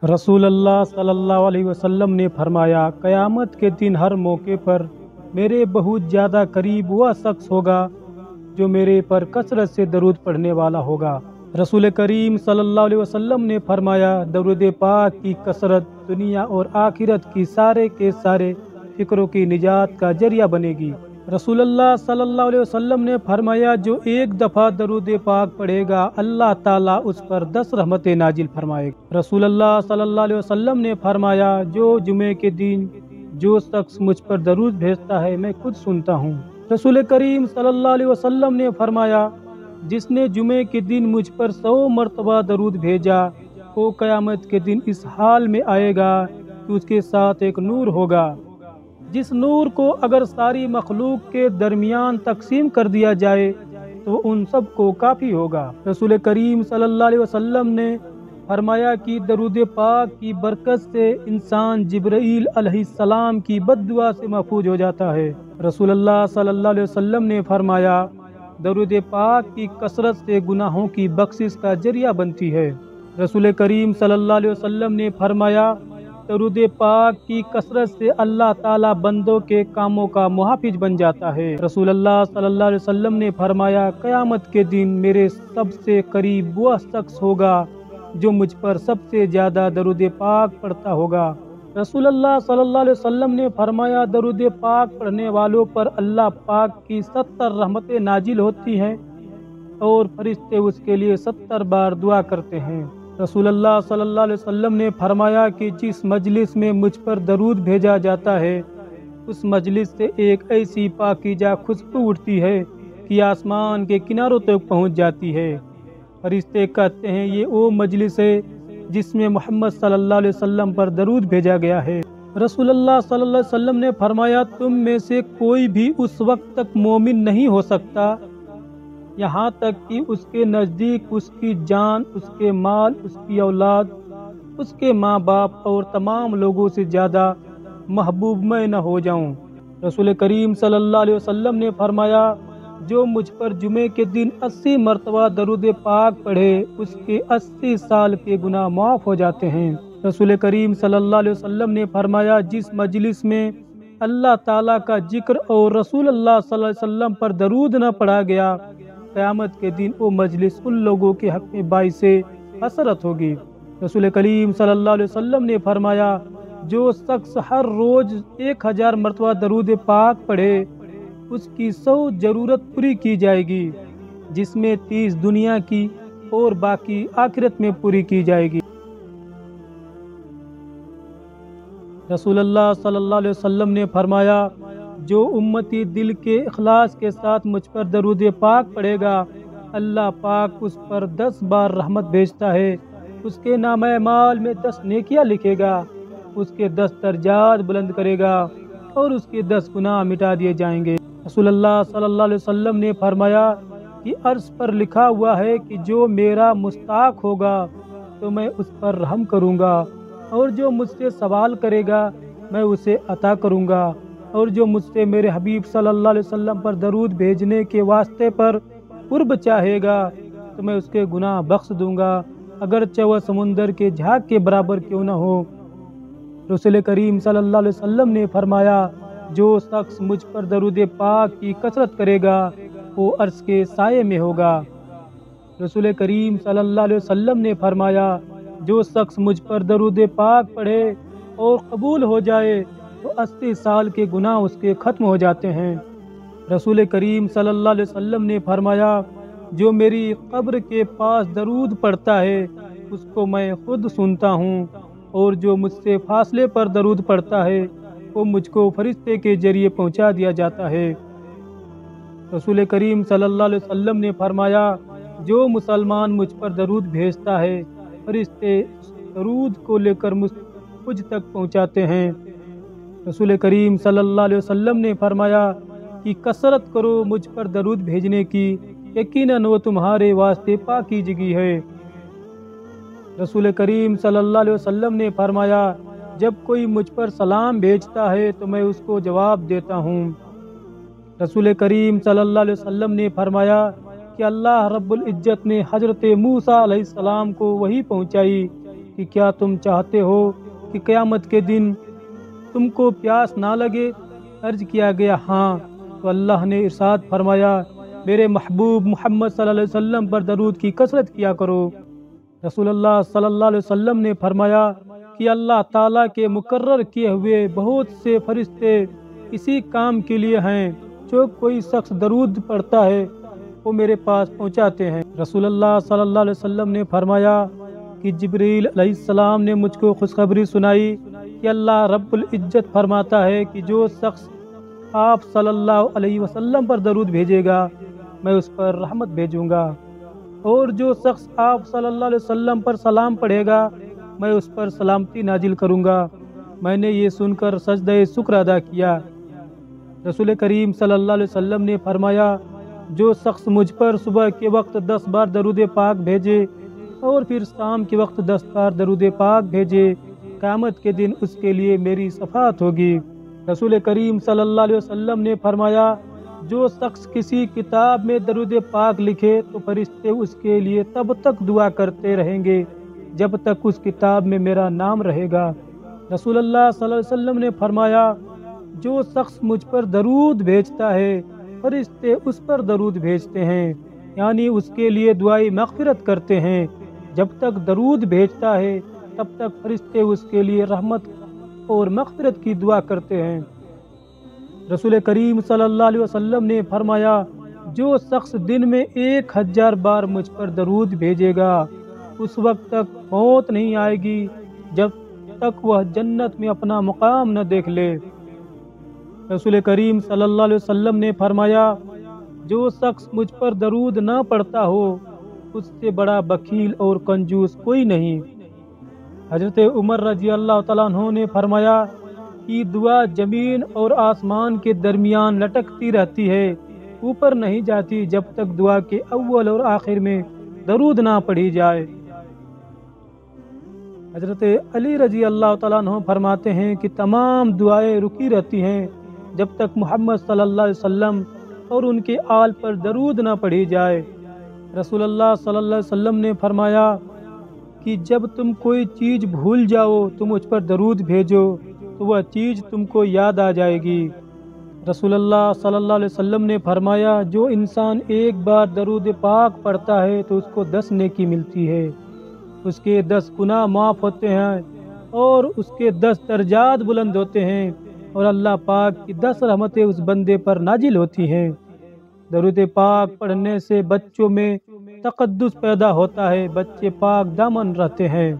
रसूल अल्लाह सल्लल्लाहु अलैहि वसल्लम ने फरमाया, क़यामत के दिन हर मौके पर मेरे बहुत ज़्यादा करीब वह शख्स होगा जो मेरे पर कसरत से दरूद पढ़ने वाला होगा। रसूल करीम सल्लल्लाहु अलैहि वसल्लम ने फरमाया, दरूद पाक की कसरत दुनिया और आखिरत की सारे के सारे फिक्रों की निजात का जरिया बनेगी। रसूलुल्लाह सल्लल्लाहु अलैहि वसल्लम ने फरमाया, जो एक दफ़ा दरूद पाक पढ़ेगा अल्लाह ताला उस पर 10 रहमतें नाजिल फरमाएगा। रसूलुल्लाह सल्लल्लाहु अलैहि वसल्लम ने फरमाया, जो जुमे के दिन जो शख्स मुझ पर दरूद भेजता है मैं खुद सुनता हूँ। रसूल करीम सल्लल्लाहु अलैहि वसल्लम ने फरमाया, जिसने जुमे के दिन मुझ पर 100 मरतबा दरूद भेजा वो क़यामत के दिन इस हाल में आएगा कि उसके साथ एक नूर होगा, जिस नूर को अगर सारी मखलूक के दरमियान तकसीम कर दिया जाए तो उन सब को काफ़ी होगा। रसूल करीम सल्लल्लाहु अलैहि वसल्लम ने फरमाया कि दरूद पाक की बरकत से इंसान जिब्राईल अलैहिस्सलाम की बद्दुआ से महफूज हो जाता है। रसूलुल्लाह सल्लल्लाहु अलैहि वसल्लम ने फरमाया, दरूद पाक की कसरत से गुनाहों की बख्शिश का जरिया बनती है। रसूल करीम सल्लल्लाहु अलैहि वसल्लम ने फरमाया, दरूद पाक की कसरत से अल्लाह ताला बंदों के कामों का मुहाफिज बन जाता है। रसूलुल्लाह सल्लल्लाहु अलैहि वसल्लम ने फरमाया, क़यामत के दिन मेरे सबसे करीब वह शख्स होगा जो मुझ पर सबसे ज़्यादा दरूद पाक पढ़ता होगा। रसूलुल्लाह सल्लल्लाहु अलैहि वसल्लम ने फरमाया, दरूद पाक पढ़ने वालों पर अल्लाह पाक की 70 रहमतें नाजिल होती हैं और फरिश्ते उसके लिए 70 बार दुआ करते हैं। रसूलुल्लाह सल्लल्लाहु अलैहि वसल्लम ने फरमाया कि जिस मजलिस में मुझ पर दरूद भेजा जाता है उस मजलिस से एक ऐसी पाकीज़ा खुशबू उठती है कि आसमान के किनारों तक पहुंच जाती है। फरिश्ते कहते हैं, ये वो मजलिस है जिसमें मोहम्मद सल्लल्लाहु अलैहि वसल्लम पर दरूद भेजा गया है। रसूलुल्लाह सल्लल्लाहु अलैहि वसल्लम ने फरमाया, तुम में से कोई भी उस वक्त तक मोमिन नहीं हो सकता यहाँ तक कि उसके नज़दीक उसकी जान, उसके माल, उसकी औलाद, उसके माँ बाप और तमाम लोगों से ज़्यादा महबूब मैं न हो जाऊँ। रसूल करीम सल्लल्लाहु अलैहि वसल्लम ने फरमाया, जो मुझ पर जुमे के दिन 80 मरतबा दरूद पाक पढ़े उसके 80 साल के गुनाह माफ़ हो जाते हैं। रसूल करीम सल्लल्लाहु अलैहि वसल्लम ने फरमाया, जिस मजलिस में अल्लाह ताला का जिक्र और रसूलुल्लाह सल्लल्लाहु अलैहि वसल्लम पर दरूद न पढ़ा गया क़यामत के दिन वो मजलिस उन लोगों के हक़ में बाइसे हसरत होगी। रसूल करीम सल्लल्लाहु अलैहि वसल्लम ने फरमाया, जो शख्स हर रोज़ 1000 मरतबा दरूद पाक पढ़े उसकी 100 ज़रूरत पूरी की जाएगी, जिसमें 30 दुनिया की और बाकी आखिरत में पूरी की जाएगी। रसूलुल्लाह सल्लल्लाहु अलैहि वसल्लम ने फरमाया, जो उम्मती दिल के इखलास के साथ मुझ पर दरूद पाक पढ़ेगा अल्लाह पाक उस पर 10 बार रहमत भेजता है, उसके नामे माल में 10 नेकियां लिखेगा, उसके 10 दर्जात बुलंद करेगा और उसके 10 गुनाह मिटा दिए जाएंगे। रसूलुल्लाह सल्लल्लाहु अलैहि वसल्लम ने फरमाया कि अर्श पर लिखा हुआ है कि जो मेरा मुस्ताक होगा तो मैं उस पर रहम करूँगा और जो मुझसे सवाल करेगा मैं उसे अता करूँगा और जो मुझसे मेरे हबीब सल्लल्लाहु अलैहि वसल्लम पर दरूद भेजने के वास्ते पर कुर्ब चाहेगा तो मैं उसके गुनाह बख्श दूंगा, अगरचे वह समुंदर के झाग के बराबर क्यों न हो। रसूल करीम सल्लल्लाहु अलैहि वसल्लम ने फरमाया, जो शख्स मुझ पर दरूद पाक की कसरत करेगा वो अर्श के साये में होगा। रसूल करीम सल्लल्लाहु अलैहि वसल्लम ने फरमाया, जो शख्स मुझ पर दरूद पाक पढ़े और कबूल हो जाए तो 80 साल के गुनाह उसके ख़त्म हो जाते हैं। रसूल करीम सल्लल्लाहु अलैहि वसल्लम ने फरमाया, जो मेरी कब्र के पास दरूद पढ़ता है उसको मैं खुद सुनता हूँ और जो मुझसे फासले पर दरूद पढ़ता है वो मुझको फरिश्ते के जरिए पहुँचा दिया जाता है। रसूल करीम सल्लल्लाहु अलैहि वसल्लम ने फरमाया, जो मुसलमान मुझ पर दरूद भेजता है फरिश्ते दरूद को लेकर मुझ तक पहुँचाते हैं। रसूल करीम सल्लल्लाहु अलैहि वसल्लम ने फरमाया कि कसरत करो मुझ पर दरूद भेजने की, यकीनन वो तुम्हारे वास्ते पाकीज़गी है। रसूल करीम सल्लल्लाहु अलैहि वसल्लम ने फरमाया, जब कोई मुझ पर सलाम भेजता है तो मैं उसको जवाब देता हूँ। रसूल करीम सल्लल्लाहु अलैहि वसल्लम ने फरमाया कि अल्लाह रब्बुल इज्जत ने हज़रत मूसा अलैहिस्सलाम को वही पहुँचाई کہ کیا تم چاہتے ہو کہ قیامت کے دن تم کو پیاس نہ لگے؟ عرض کیا گیا ہاں۔ تو اللہ نے ارشاد فرمایا میرے محبوب محمد صلی اللہ علیہ وسلم پر درود کی کثرت کیا کرو۔ رسول اللہ صلی اللہ علیہ وسلم نے فرمایا کہ اللہ تعالیٰ کے مقرر کیے ہوئے بہت سے فرشتے اسی کام کے لیے ہیں، جو کوئی شخص درود پڑھتا ہے وہ میرے پاس پہنچاتے ہیں۔ رسول اللہ صلی اللہ علیہ وسلم نے فرمایا کہ جبریل علیہ السلام نے مجھ کو خوشخبری سنائی کہ اللہ رب العزت فرماتا ہے کہ جو شخص آپ صلی اللہ علیہ وسلم پر درود بھیجے گا میں اس پر رحمت بھیجوں گا، اور جو شخص آپ صلی اللہ علیہ وسلم پر سلام پڑھے گا میں اس پر سلامتی نازل کروں گا۔ میں نے یہ سن کر سجدہ شکر ادا کیا۔ رسول کریم صلی اللہ علیہ وسلم نے فرمایا جو شخص مجھ پر صبح کے وقت 10 بار درود پاک بھیجے اور پھر شام کے وقت 10 بار درود پاک بھیجے، قیامت کے دن اس کے لیے میری شفاعت ہوگی۔ رسول کریم صلی اللہ علیہ وسلم نے فرمایا جو شخص کسی کتاب میں درود پاک لکھے تو فرشتے اس کے لیے تب تک دعا کرتے رہیں گے جب تک اس کتاب میں میرا نام رہے گا۔ رسول اللہ صلی اللہ علیہ وسلم نے فرمایا جو شخص مجھ پر درود بھیجتا ہے فرشتے اس پر درود بھیجتے ہیں، یعنی اس کے لیے دعائی مغفرت کرتے ہیں۔ جب تک درود بھیجتا ہے تب تک فرشتے اس کے لیے رحمت اور مغفرت کی دعا کرتے ہیں۔ رسول کریم صلی اللہ علیہ وسلم نے فرمایا جو شخص دن میں 1000 بار مجھ پر درود بھیجے گا اس وقت تک موت نہیں آئے گی جب تک وہ جنت میں اپنا مقام نہ دیکھ لے۔ رسول کریم صلی اللہ علیہ وسلم نے فرمایا جو شخص مجھ پر درود نہ پڑھتا ہو اس سے بڑا بخیل اور کنجوس کوئی نہیں۔ حضرت عمر رضی اللہ تعالیٰ عنہ نے فرمایا کہ دعا زمین اور آسمان کے درمیان لٹکتی رہتی ہے، اوپر نہیں جاتی جب تک دعا کے اول اور آخر میں درود نہ پڑھی جائے۔ حضرت علی رضی اللہ تعالیٰ عنہ فرماتے ہیں کہ تمام دعائیں رکی رہتی ہیں جب تک محمد صلی اللہ علیہ وسلم اور ان کے آل پر درود نہ پڑھی جائے۔ رسول اللہ صلی اللہ علیہ وسلم نے فرمایا کہ جب تم کوئی چیز بھول جاؤ تو مجھ پر درود بھیجو تو وہ چیز تم کو یاد آ جائے گی۔ رسول اللہ صلی اللہ علیہ وسلم نے فرمایا جو انسان ایک بار درود پاک پڑھتا ہے تو اس کو 10 نیکی ملتی ہے، اس کے 10 گناہ معاف ہوتے ہیں اور اس کے 10 درجات بلند ہوتے ہیں، اور اللہ پاک کی 10 رحمتیں اس بندے پر نازل ہوتی ہیں۔ درود پاک پڑھنے سے بچوں میں تقدس پیدا ہوتا ہے، بچے پاک دامن رہتے ہیں۔